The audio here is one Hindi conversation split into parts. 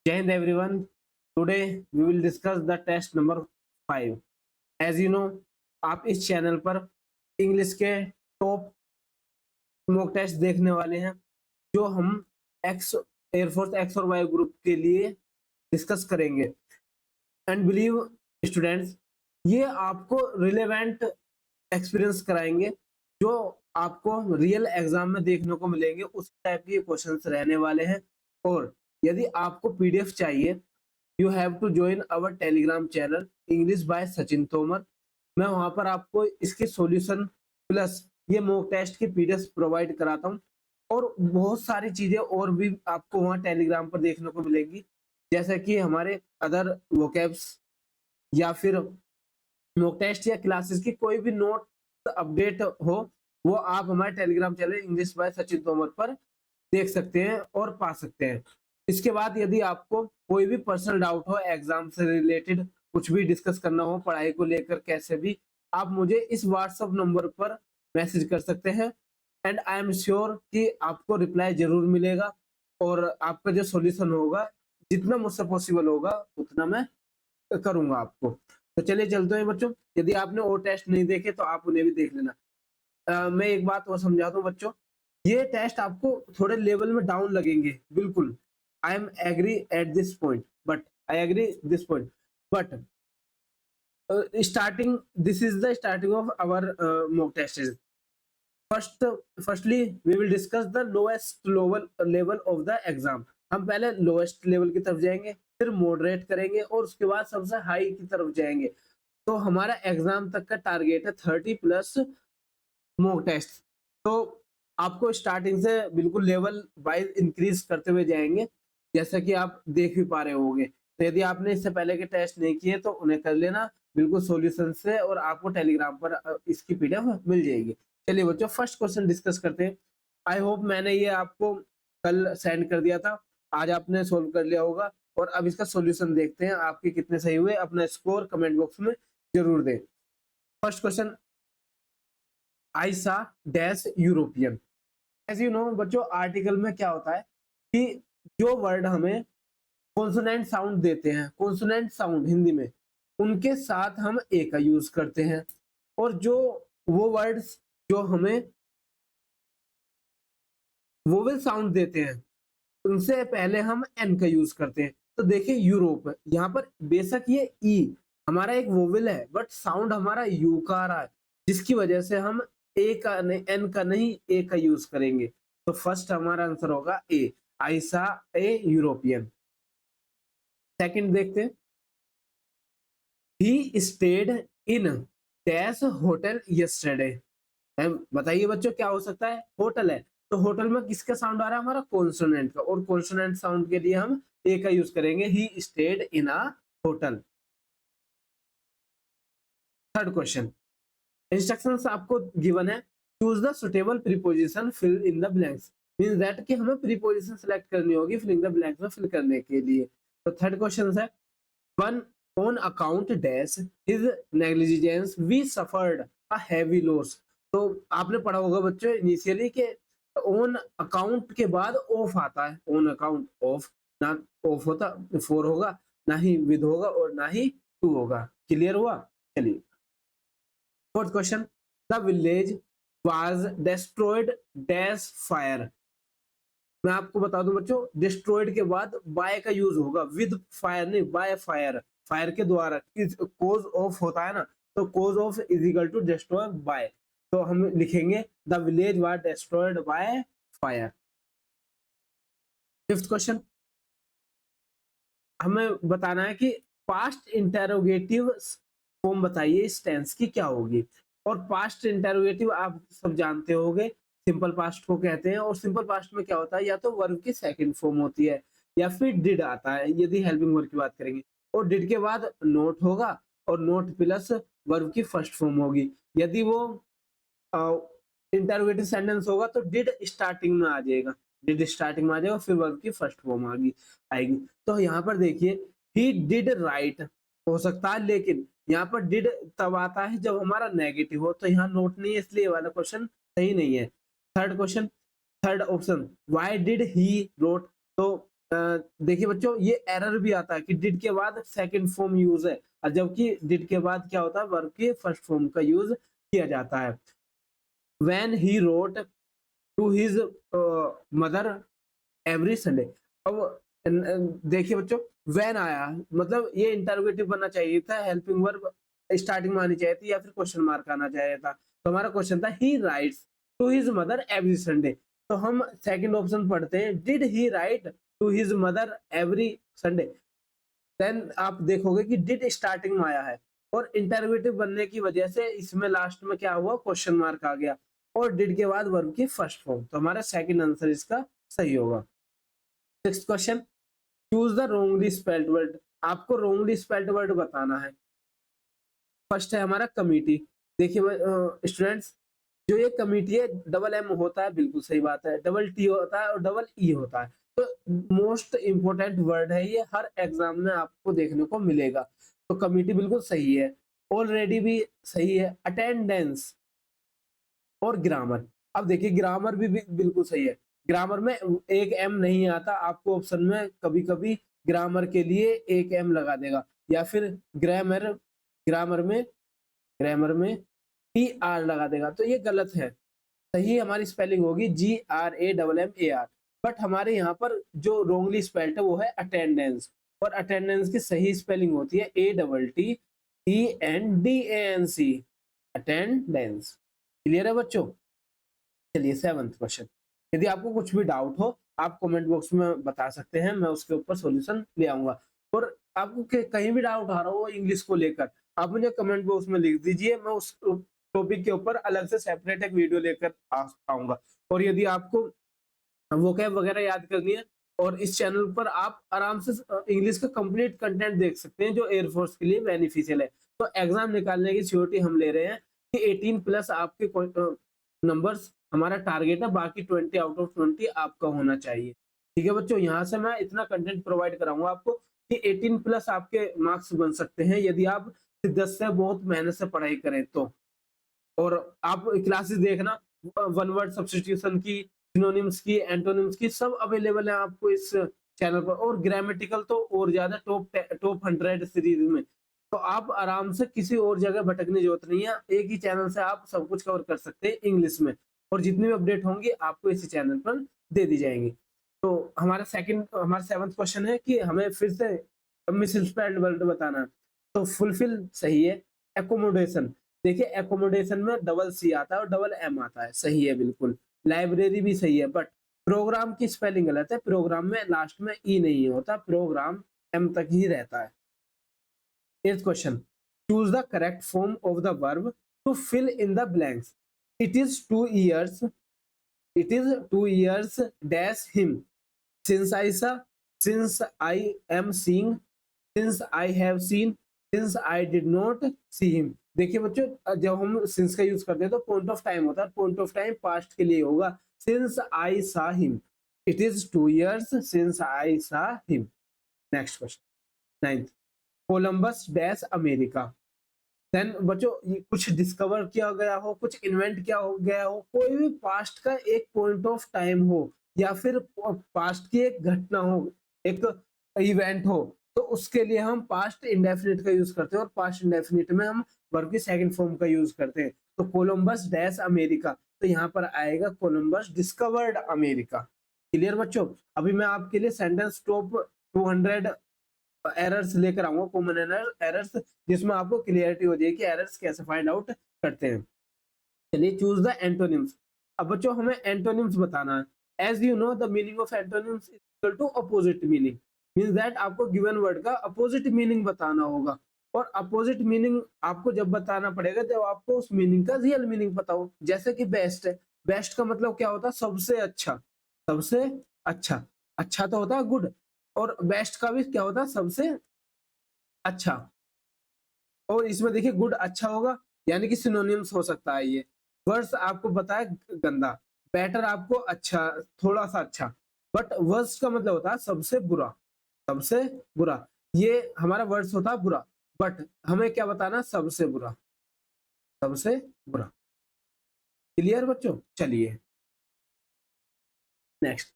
Jai Hind everyone. Today we will discuss the test number 5. As you know, आप इस चैनल पर इंग्लिश के टॉप मॉक टेस्ट देखने वाले हैं जो हम एक्स एयरफोर्स एक्स और वाई ग्रुप के लिए डिस्कस करेंगे। एंड बिलीव स्टूडेंट्स, ये आपको रिलेवेंट एक्सपीरियंस कराएंगे जो आपको रियल एग्जाम में देखने को मिलेंगे। उस टाइप के क्वेश्चंस रहने वाले हैं। और यदि आपको पीडीएफ चाहिए, you have to join our Telegram channel English by Sachin Tomar. मैं वहां पर आपको इसके सॉल्यूशन प्लस ये मॉक टेस्ट की पीडीएफ प्रोवाइड कराता हूँ और बहुत सारी चीजें और भी आपको वहां टेलीग्राम पर देखने को मिलेगी, जैसे कि हमारे अदर वोकैब्स या फिर मॉक टेस्ट या क्लासेस की कोई भी नोट अपडेट हो, वो आप हमारे Telegram channel English by Sachin Tomar पर देख सकते हैं और पा सकते हैं। इसके बाद यदि आपको कोई भी पर्सनल डाउट हो, एग्जाम से रिलेटेड कुछ भी डिस्कस करना हो, पढ़ाई को लेकर कैसे भी, आप मुझे इस व्हाट्सएप नंबर पर मैसेज कर सकते हैं। एंड आई एम श्योर कि आपको रिप्लाई जरूर मिलेगा और आपका जो सॉल्यूशन होगा, जितना मुझसे पॉसिबल होगा उतना मैं करूंगा आपको। तो चलिए चलते हैं बच्चों। यदि आपने और टेस्ट नहीं देखे तो आप उन्हें भी देख लेना। मैं एक बात और समझाता हूँ बच्चों, ये टेस्ट आपको थोड़े लेवल में डाउन लगेंगे, बिल्कुल। I am agree at this point, but I agree this point, but starting, this is the starting of our mock tests. Firstly we will discuss the lowest level of the exam. हम पहले लोएस्ट लेवल की तरफ जाएंगे, फिर मॉडरेट करेंगे और उसके बाद सबसे हाई की तरफ जाएंगे। तो हमारा एग्जाम तक का टारगेट है 30 प्लस मॉक टेस्ट। तो आपको स्टार्टिंग से बिल्कुल लेवल वाइज इंक्रीज करते हुए जाएंगे, जैसा कि आप देख भी पा रहे होंगे। तो यदि आपने इससे पहले के टेस्ट नहीं किए तो उन्हें कर लेना बिल्कुल सॉल्यूशन से, और आपको टेलीग्राम पर इसकी पीडीएफ मिल जाएगी। चलिए बच्चों, फर्स्ट क्वेश्चन डिस्कस करते हैं। आई होप मैंने ये आपको कल सेंड कर दिया था, आज आपने सोल्व कर लिया होगा। और अब इसका सॉल्यूशन देखते हैं आपके कितने सही हुए। अपना स्कोर कमेंट बॉक्स में जरूर दें। First question, I saw dash European. As you know बच्चों, आर्टिकल में क्या होता है कि जो वर्ड हमें कॉन्सोनेंट साउंड देते हैं, कॉन्सोनेंट साउंड हिंदी में, उनके साथ हम ए का यूज करते हैं। और जो वो वर्ड्स जो हमें वोवेल साउंड देते हैं, उनसे पहले हम एन का यूज करते हैं। तो देखिए यूरोप, यहाँ पर बेशक ये ई हमारा एक वोवेल है, बट साउंड हमारा यू का आ रहा है, जिसकी वजह से हम ए का नहीं, एन का नहीं, ए का यूज करेंगे। तो फर्स्ट हमारा आंसर होगा ए, आइसा ए यूरोपियन। सेकंड देखते हैं, ही stayed in dash hotel yesterday. बताइए बच्चों क्या हो सकता है? होटल है, तो होटल में किसका साउंड आ रहा है? हमारा कॉन्सोनेंट का, और कॉन्सोनेंट साउंड के लिए हम ए का यूज करेंगे, he stayed in a hotel. Third question, instructions आपको गिवन है, choose the suitable preposition fill in the blanks. Means that कि हमें प्रीपोजिशन सेलेक्ट करनी होगी फिलिंग द ब्लैंक्स में फिल करने के लिए। तो थर्ड क्वेश्चन है, one on account dash his negligence we suffered a heavy loss. तो आपने पढ़ा होगा बच्चों इनिशियली के ऑन अकाउंट के बाद ऑफ आता है, ऑन अकाउंट ऑफ, ना ऑफ होता फोर होगा, ना ही विद होगा और ना ही टू होगा। क्लियर हुआ? चलिए fourth question, the village was destroyed dash fire. मैं आपको बता दूं बच्चों, डिस्ट्रॉयड के बाद बाय का यूज होगा, विद फायर नहीं, बाय फायर, फायर के द्वारा। कोज ऑफ होता है ना, तो cause of is equal to destroy by. तो हम लिखेंगे the village was destroyed by fire. Fifth question, हमें बताना है कि पास्ट इंटेरोगेटिव फॉर्म बताइए इस टेंस की क्या होगी। और पास्ट इंटेरोगेटिव आप सब जानते होंगे, सिंपल पास्ट को कहते हैं। और सिंपल पास्ट में क्या होता है, या तो वर्ब की सेकंड फॉर्म होती है या फिर डिड आता है, यदि हेल्पिंग वर्ब की बात करेंगे। और डिड के बाद नोट होगा और नोट प्लस वर्ब की फर्स्ट फॉर्म होगी। यदि वो इंटेरोगेटिव सेंटेंस होगा तो डिड स्टार्टिंग में आ जाएगा, डिड स्टार्टिंग में आ जाएगा, फिर वर्ब की फर्स्ट फॉर्म आएगी। तो यहाँ पर देखिए, ही डिड राइट हो सकता है, लेकिन यहाँ पर डिड तब आता है जब हमारा नेगेटिव हो, तो यहाँ नोट नहीं है, इसलिए वाला क्वेश्चन सही नहीं है। Third question, third option, why did he wrote. तो देखिए बच्चों, ये एरर भी आता है कि डिड के बाद सेकंड फॉर्म यूज है, और जबकि डिड के बाद क्या होता है, वर्ब के फर्स्ट फॉर्म का यूज किया जाता है। When he wrote to his mother every Sunday. अब देखिए बच्चों, व्हेन आया मतलब ये इंटरोगेटिव बनना चाहिए था, हेल्पिंग वर्ब स्टार्टिंग में आनी चाहिए थी, या फिर क्वेश्चन मार्क आना चाहिए था। तो हमारा क्वेश्चन था he writes to his mother every Sunday. तो हम सेकंड ऑप्शन पढ़ते हैं, did he write to his mother every Sunday. Then आप देखोगे कि डिड स्टार्टिंग में आया है, और इंटरोगेटिव बनने की वजह से इसमें लास्ट में क्या हुआ, क्वेश्चन मार्क आ गया, और डिड के बाद वर्ब की फर्स्ट फॉर्म। तो हमारा सेकंड आंसर इसका सही होगा। Next question, choose the Rongli spelled word. आपको रोंगली स्पेल्ड वर्ड बताना है। फर्स्ट है हमारा कमिटी। देखिए स्टूडेंट्स, जो ये कमिटी है, डबल एम होता है, बिल्कुल सही बात है, डबल टी होता है और डबल ई होता है। तो मोस्ट इंपोर्टेंट वर्ड है ये, हर एग्जाम में आपको देखने को मिलेगा। तो कमिटी बिल्कुल सही है, ऑलरेडी भी सही है, अटेंडेंस और ग्रामर। अब देखिए ग्रामर भी बिल्कुल सही है। ग्रामर में एक एम नहीं आता आपको ऑप्शन में, कभी कभी ग्रामर के लिए एक एम लगा देगा, या फिर ग्रामर ग्रामर में ग्रामर में टी आर लगा देगा, तो ये गलत है। सही हमारी स्पेलिंग होगी GRAMMAR। बट हमारे यहाँ पर जो रोंगली स्पेल्ड है वो है अटेंडेंस, और अटेंडेंस की सही स्पेलिंग होती है ATTENDANC, अटेंडेंस। क्लियर है बच्चों? चलिए सेवंथ क्वेश्चन। यदि आपको कुछ भी डाउट हो, आप कमेंट बॉक्स में बता सकते हैं, मैं उसके ऊपर सॉल्यूशन ले आऊंगा। और आपको कहीं भी डाउट आ रहा हो इंग्लिश को लेकर, आप मुझे कमेंट बॉक्स में लिख दीजिए, मैं उस टॉपिक के ऊपर अलग से सेपरेट एक वीडियो लेकर आऊंगा। और यदि आपको वोकैब वगैरह याद करनी है, और इस चैनल पर आप आराम से इंग्लिश का कंप्लीट कंटेंट देख सकते हैं, जो एयरफोर्स के लिए बेनिफिशियल है। तो एग्जाम निकालने की श्योरिटी हम ले रहे हैं कि 18 प्लस आपके नंबर्स हमारा टारगेट है, बाकी 20 आउट ऑफ 20 आपका होना चाहिए। ठीक है बच्चों, यहाँ से मैं इतना कंटेंट प्रोवाइड कराऊंगा आपको कि 18 प्लस आपके मार्क्स बन सकते हैं, यदि आप 10 से बहुत मेहनत से पढ़ाई करें तो। और आप क्लासेस देखना, वन वर्ड सब्स्टिट्यूशन की, सिनोनिम्स की, एंटोनिम्स की, सब अवेलेबल है आपको इस चैनल पर। और ग्रामेटिकल तो और ज्यादा टॉप 100 सीरीज में। तो आप आराम से किसी और जगह भटकने की जरूरत नहीं है, एक ही चैनल से आप सब कुछ कवर कर सकते हैं इंग्लिश में। और जितनी भी अपडेट होंगी आपको इसी चैनल पर दे दी जाएंगी। तो हमारा सेवंथ क्वेश्चन है कि हमें फिर से मिसस्पेल्ड वर्ड बताना है। तो फुलफिल सही है। एकोमोडेशन, देखिए एकोमोडेशन में डबल सी आता है और डबल एम आता है, सही है बिल्कुल। लाइब्रेरी भी सही है, बट प्रोग्राम की स्पेलिंग गलत है। प्रोग्राम में लास्ट में ई नहीं होता, प्रोग्राम एम तक ही रहता है। Eighth question, choose the correct form of the verb to fill in the blanks. It is 2 years, it is 2 years dash him, since I saw, since I am seeing, since I have seen, since I did not see him। देखिए बच्चों, जब हम सिंस का यूज करते हैं तो पॉइंट ऑफ टाइम होता है, पॉइंट ऑफ टाइम पास्ट के लिए होगा। Since I saw him, it is 2 years since I saw him. Next question, ninth, Columbus dash America. Then बच्चों, ये कुछ डिस्कवर किया गया हो, कुछ इन्वेंट किया हो गया हो, कोई भी पास्ट का एक पॉइंट ऑफ टाइम हो, या फिर पास्ट की एक घटना हो, एक इवेंट हो, तो उसके लिए हम पास्ट इंडेफिनिट का यूज करते हैं, और पास्ट इंडेफिनिट में हम वर्ब की सेकंड फॉर्म का यूज करते हैं। तो कोलंबस डैश अमेरिका, तो यहाँ पर आएगा कोलंबस डिस्कवर्ड अमेरिका। क्लियर बच्चों? अभी मैं आपके लिए सेंटेंस टॉप 200 एरर्स लेकर आऊंगा, कॉमन एरर्स, जिसमें आपको क्लियरिटी हो जाएगी कि एरर्स कैसे फाइंड आउट करते हैं। चलिए, चूज द एंटोनिम्स। अब बच्चों हमें एंटोनिम्स बताना है। As you know the meaning of antonyms is equal to opposite meaning. Means that आपको गिवन वर्ड का अपोजिट मीनिंग बताना होगा, और अपोजिट मीनिंग आपको जब बताना पड़ेगा जब आपको उस मीनिंग का रियल मीनिंग पता हो। जैसे कि बेस्ट है, बेस्ट का मतलब क्या होता है? सबसे अच्छा। सबसे अच्छा, अच्छा तो होता है गुड, और बेस्ट का भी क्या होता है? सबसे अच्छा। और इसमें देखिए गुड अच्छा होगा, यानी कि सिनोनिम्स हो सकता है ये। वर्स आपको बताया गंदा, बेटर आपको अच्छा, थोड़ा सा अच्छा। बट वर्स का मतलब होता है सबसे बुरा, सबसे बुरा। ये हमारा वर्ड्स होता है बुरा, बट हमें क्या बताना? सबसे बुरा, सबसे बुरा। क्लियर बच्चों? चलिए नेक्स्ट,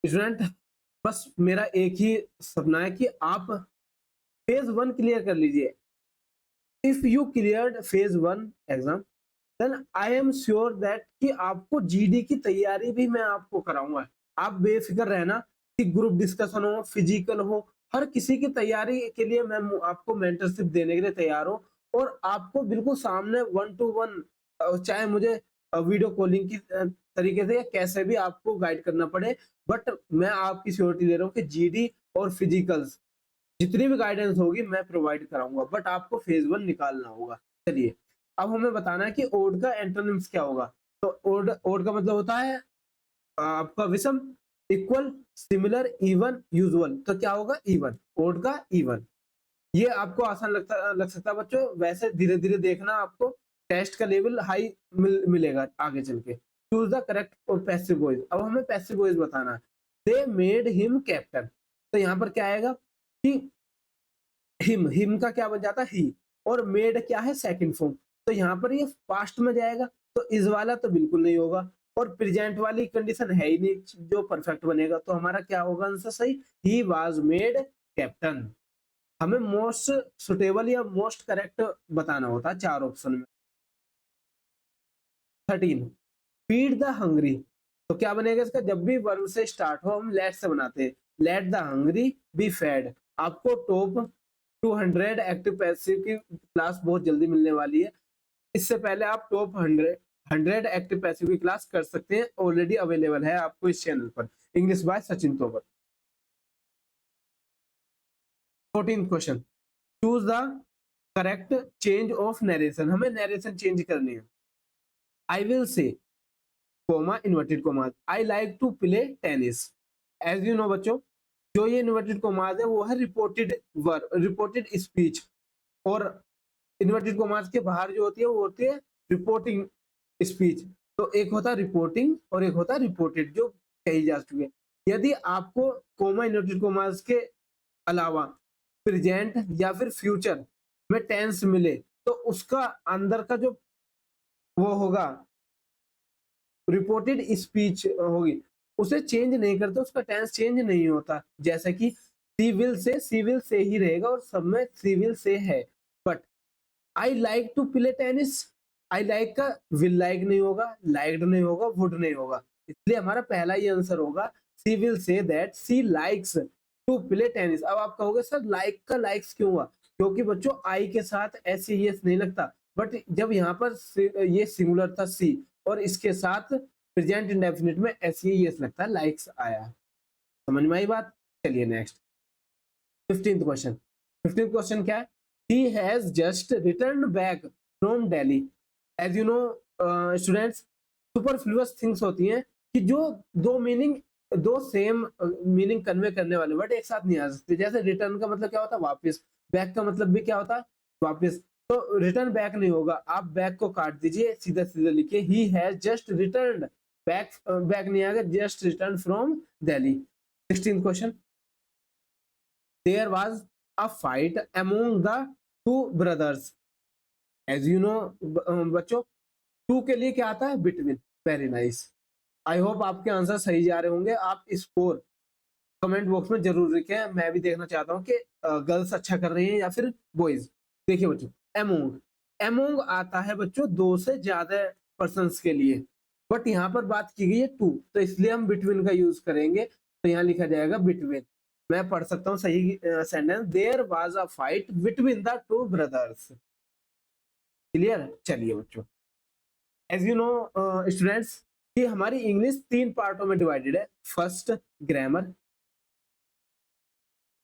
स्टूडेंट, बस मेरा एक ही सपना है कि आप फेज 1 क्लियर कर लीजिए। If you cleared phase 1 exam, then I am sure that कि आपको जीडी की तैयारी भी मैं आपको कराऊंगा। आप बेफिक्र रहना कि ग्रुप डिस्कशन हो, फिजिकल हो, हर किसी की तैयारी के लिए मैं आपको मेंटरशिप देने के लिए तैयार हूँ। और आपको बिल्कुल सामने 1 to 1, चाहे मुझे वीडियो कॉलिंग की तरीके से या कैसे भी आपको गाइड करना पड़े, बट मैं आपकी श्योरिटी दे रहा हूँ कि जीडी और फिजिकल्स जितनी भी गाइडेंस होगी मैं प्रोवाइड कराऊंगा, बट आपको फेज 1 निकालना होगा। चलिए, अब हमें बताना है कि ओड का एंटोनिम्स क्या होगा। तो ओड ओड का मतलब होता है आपका विषम, इक्वल, सिमिलर, इवन, यूजुअल। तो क्या होगा? इवन। ओड का इवन। ये आपको आसान लग सकता है बच्चों, वैसे धीरे धीरे देखना, आपको टेस्ट का लेवल हाई मिलेगा आगे चल के। चूज द करेक्ट और पैसिव वॉइस। अब हमें पैसिव वॉइस बताना है। They made him captain. तो यहाँ पर क्या आएगा कि हिम का क्या बन जाता है? ही। और मेड क्या है? Second form. तो यहाँ पर ये पास्ट में जाएगा, तो इस वाला तो बिल्कुल नहीं होगा। और प्रेजेंट वाली कंडीशन है ही नहीं जो परफेक्ट बनेगा, तो हमारा क्या होगा आंसर सही? He was made captain. हमें मोस्ट सुटेबल या मोस्ट करेक्ट बताना होता है 4 ऑप्शन में। 13, फीड द हंग्री। तो क्या बनेगा इसका? जब भी वर्ब से स्टार्ट हो हम लेट से बनाते हैं। Let the hungry be fed. आपको टॉप 200 एक्टिव पैसिव की क्लास बहुत जल्दी मिलने वाली है। इससे पहले आप टॉप 100 एक्टिव पैसिव की क्लास कर सकते हैं, ऑलरेडी अवेलेबल है आपको इस चैनल पर, English by Sachin Tomar. 14 question, choose the correct change of narration. हमें नरेशन चेंज करनी है। I will say, comma, inverted commas, I like to play tennis. As you know बच्चों, जो ये इन्वर्टेड कोमास है वो है रिपोर्टेड वर्ब, रिपोर्टेड स्पीच। और इन्वर्टेड कोमास के बाहर जो होती है वो होती है रिपोर्टिंग स्पीच। तो एक होता है रिपोर्टिंग और एक होता है रिपोर्टेड, जो कही जा चुकी है। यदि आपको कोमा इन्वर्टेड कोमास के अलावा प्रेजेंट या फिर फ्यूचर में टेंस मिले, तो उसका अंदर का जो वो होगा रिपोर्टेड स्पीच होगी, उसे चेंज नहीं करते, उसका टेंस चेंज नहीं होता। जैसे कि सी विल से ही रहेगा और सब में सी विल से है। But I like to play tennis, I like का विल लाइक नहीं होगा, लाइक्ड नहीं होगा, वुड नहीं होगा। इसलिए हमारा पहला ही आंसर होगा she will say that she likes to play tennis. अब आप कहोगे सर लाइक का लाइक्स क्यों हुआ? क्योंकि बच्चों आई के साथ ऐसे यस नहीं लगता, बट जब यहाँ पर ये सिंगुलर था सी और इसके साथ प्रेजेंट इंडेफिनिट में ऐसे ही यस लगता है, लाइक्स आया। समझ में आई बात? चलिए next 15th question. 15th question क्या है? He has just return back from Delhi. As you know students, superfluous things होती हैं कि जो दो सेम मीनिंग कन्वे करने वाले वर्ड एक साथ नहीं आ सकते। जैसे रिटर्न का मतलब क्या होता है? वापस। बैक का मतलब भी क्या होता है? वापस। तो रिटर्न बैक नहीं होगा, आप बैक को काट दीजिए, सीधा सीधा लिखिए ही has just return back. Back नहीं आएगा, just return from Delhi. 16th question, there was a fight among the two brothers. As you know बच्चों, टू के लिए क्या आता है? Between. Very nice. I hope आपके आंसर सही जा रहे होंगे। आप स्कोर कमेंट बॉक्स में जरूर लिखें, मैं भी देखना चाहता हूँ कि गर्ल्स अच्छा कर रही हैं या फिर बॉयज। देखिए बच्चों, एमोंग, एमोंग आता है बच्चों 2 से ज्यादा पर्सन्स के लिए, बट यहाँ पर बात की गई है 2, तो इसलिए हम बिटवीन का यूज करेंगे। तो यहाँ लिखा जाएगा बिटवीन। मैं पढ़ सकता हूँ सही sentence, there was a fight between the two brothers. Clear? चलिए बच्चों, एज यू नो स्टूडेंट्स, कि हमारी इंग्लिश 3 पार्टों में डिवाइडेड है। First grammar,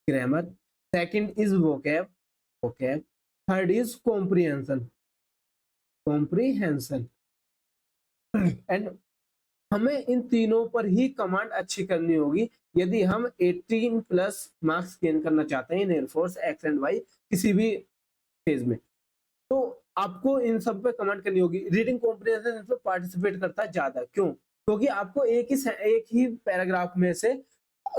grammar, second is vocab, vocab, third is comprehension, comprehension. And हमें इन तीनों पर ही कमांड अच्छी करनी होगी यदि हम 18 प्लस मार्क्स गेन करना चाहते हैं in air force X and Y किसी भी फेज में। तो आपको इन सब पे कमांड करनी होगी। रीडिंग कॉम्प्रिहेंशन इसमें पार्टिसिपेट करता है ज्यादा, क्यों? क्योंकि आपको एक ही पैराग्राफ में से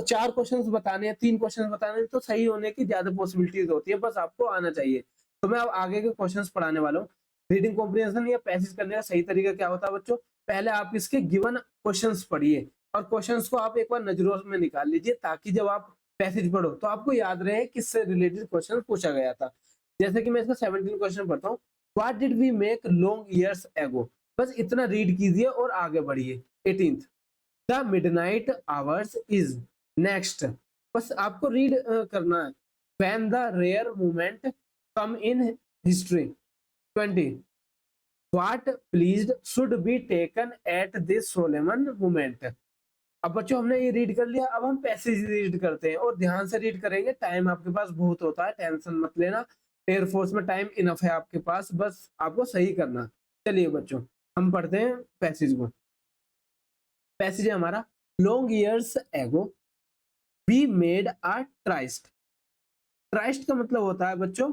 4 क्वेश्चंस बताने हैं, 3 क्वेश्चंस बताने हैं, तो सही होने की ज्यादा पॉसिबिलिटीज होती है, बस आपको आना चाहिए। तो मैं अब आगे के क्वेश्चंस पढ़ाने वाला हूँ। रीडिंग कॉम्प्रिहेंशन या पैसेज करने का सही तरीका क्या होता है बच्चों? पहले आप इसके गिवन क्वेश्चंस पढ़िए और क्वेश्चंस को आप एक बार नजरों में निकाल लीजिए, ताकि जब आप पैसेज पढ़ो तो आपको याद रहे किससे रिलेटेड क्वेश्चन पूछा गया था। जैसे कि मैं इसका 17 क्वेश्चन पढ़ता हूँ। What did we make long years ago. बस इतना रीड कीजिए और आगे बढ़िए। 18th, the midnight hours is. Next, बस आपको रीड करना है। When the rare moment come in history. 20, what pledge should be taken at this solemn moment. अब बच्चों हमने ये रीड कर लिया, अब हम पैसेज रीड करते हैं और ध्यान से रीड करेंगे। टाइम आपके पास बहुत होता है, टेंशन मत लेना। एयरफोर्स में टाइम इनफ है आपके पास, बस आपको सही करना। चलिए बच्चों, हम पढ़ते हैं पैसेज को। पैसेज है हमारा, long years ago we made a tryst. Tryst का मतलब होता है बच्चों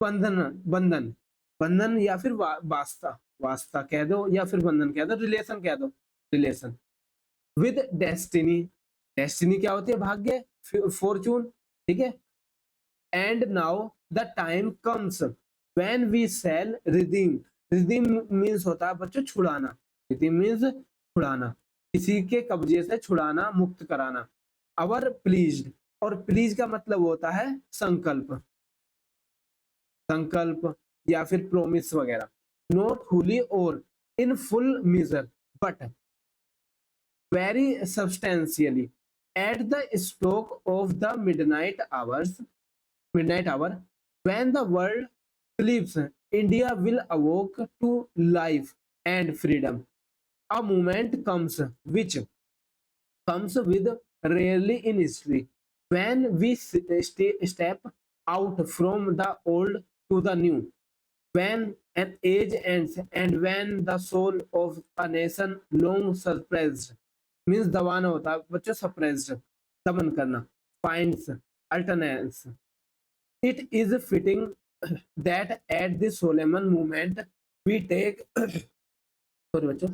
बंधन, बंधन, बंधन या फिर वास्ता, वास्ता कह दो या फिर बंधन कह दो, रिलेशन कह दो, रिलेशन विद डेस्टिनी। डेस्टिनी क्या होती है? भाग्य, फॉर्चून, ठीक है। And now the time comes when we shall redeem. Redeem means होता है बच्चों छुड़ाना। रिडीम मींस छुड़ाना, किसी के कब्जे से छुड़ाना, मुक्त कराना। अवर प्लीज्ड, और प्लीज का मतलब होता है संकल्प, संकल्प या फिर प्रोमिस वगैरह। नॉट फुली और in full measure but very substantially at the stroke of the midnight hours, midnight hour, when the world sleeps, India will awoke to life and freedom. A moment comes which comes with rarely in history, when we step out from the old to the new, when an age ends and when the soul of a nation long suppressed, means दबाना होता है बच्चों, सप्रेस्ड, दमन करना, finds utterance. It is fitting that at this solemn movement we take sorry बच्चों,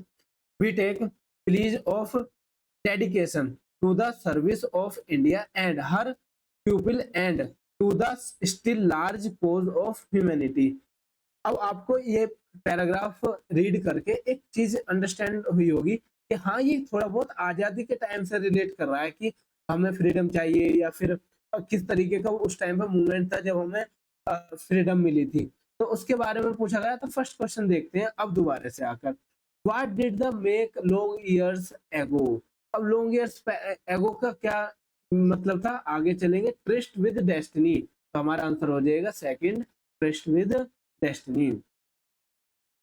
we take pledge of dedication to the service of India and her people and to the still large cause of humanity. अब आपको ये पैराग्राफ रीड करके एक चीज अंडरस्टैंड हुई होगी कि हाँ ये थोड़ा बहुत आजादी के टाइम से रिलेट कर रहा है कि हमें फ्रीडम चाहिए, या फिर किस तरीके का उस टाइम पे मूवमेंट था जब हमें फ्रीडम मिली थी, तो उसके बारे में पूछा गया। तो फर्स्ट क्वेश्चन देखते हैं अब दोबारा से आकर। What did the make long years एगो। अब लॉन्ग ईयर्स एगो का क्या मतलब था, आगे चलेंगे। ट्रिस्ट विद डेस्टिनी, तो हमारा आंसर हो जाएगा second, tryst with destiny.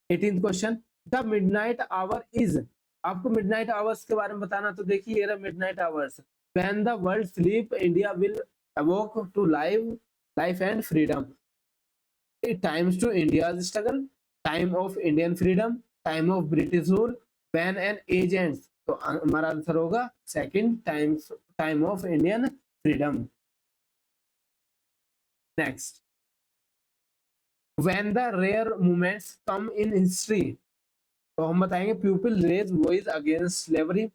18th question, the midnight hour is. आपको मिडनाइट आवर्स के बारे में बताना, तो देखिए ये रहा midnight hours. When the world sleep India will awake to life and freedom. Times to India's struggle, time of Indian freedom, time of British rule, when an age ends. तो हमारा आंसर होगा second, time of Indian freedom. Next, when the rare moments come in history. तो हम बताएंगे people raise voice against slavery,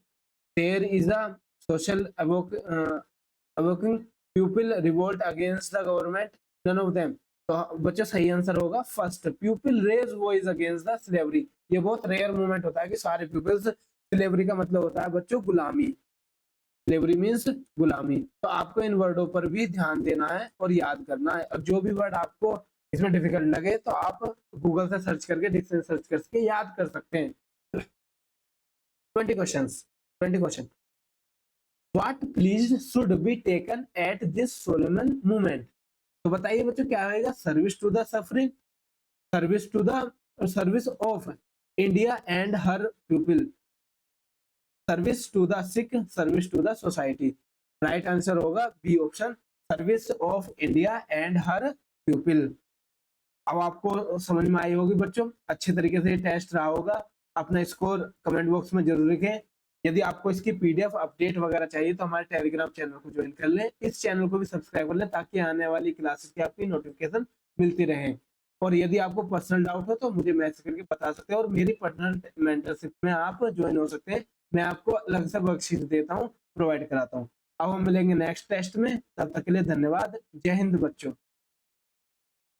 there is a social awakening, people revolt against the government, none of them. तो बच्चों सही आंसर होगा first, people raise voice against the slavery. ये बहुत रेयर मोमेंट होता है कि सारे पीपल्स, स्लेवरी का मतलब होता है बच्चों गुलामी, स्लेवरी मीन्स गुलामी। तो आपको इन वर्डों पर भी ध्यान देना है और याद करना है, और जो भी वर्ड आपको इसमें डिफिकल्ट लगे तो आप गूगल से सर्च करके, डिक्शनरी सर्च करके याद कर सकते हैं। 20 questions, 20 question. What pledge should be taken at this solemn movement. तो बताइए बच्चों क्या होगा, service to the suffering, service to the service of India and her people, service to the sick, service to the society. Right answer होगा B option, service of India and her people. अब आपको समझ में आई होगी बच्चों, अच्छे तरीके से टेस्ट रहा होगा। अपना स्कोर कमेंट बॉक्स में जरूर लिखें। यदि आपको इसकी पीडीएफ अपडेट वगैरह चाहिए तो हमारे टेलीग्राम चैनल को ज्वाइन कर लें, इस चैनल को भी सब्सक्राइब कर लें, ताकि आने वाली क्लासेस की आपकी नोटिफिकेशन मिलती रहे। और यदि आपको पर्सनल डाउट हो तो मुझे मैसेज करके बता सकते हैं, और मेरी पर्सनल मेंटरशिप में आप ज्वाइन हो सकते हैं। मैं आपको अलग से वर्कशीट देता हूँ, प्रोवाइड कराता हूँ। अब हम मिलेंगे नेक्स्ट टेस्ट में, तब तक के लिए धन्यवाद। जय हिंद बच्चों।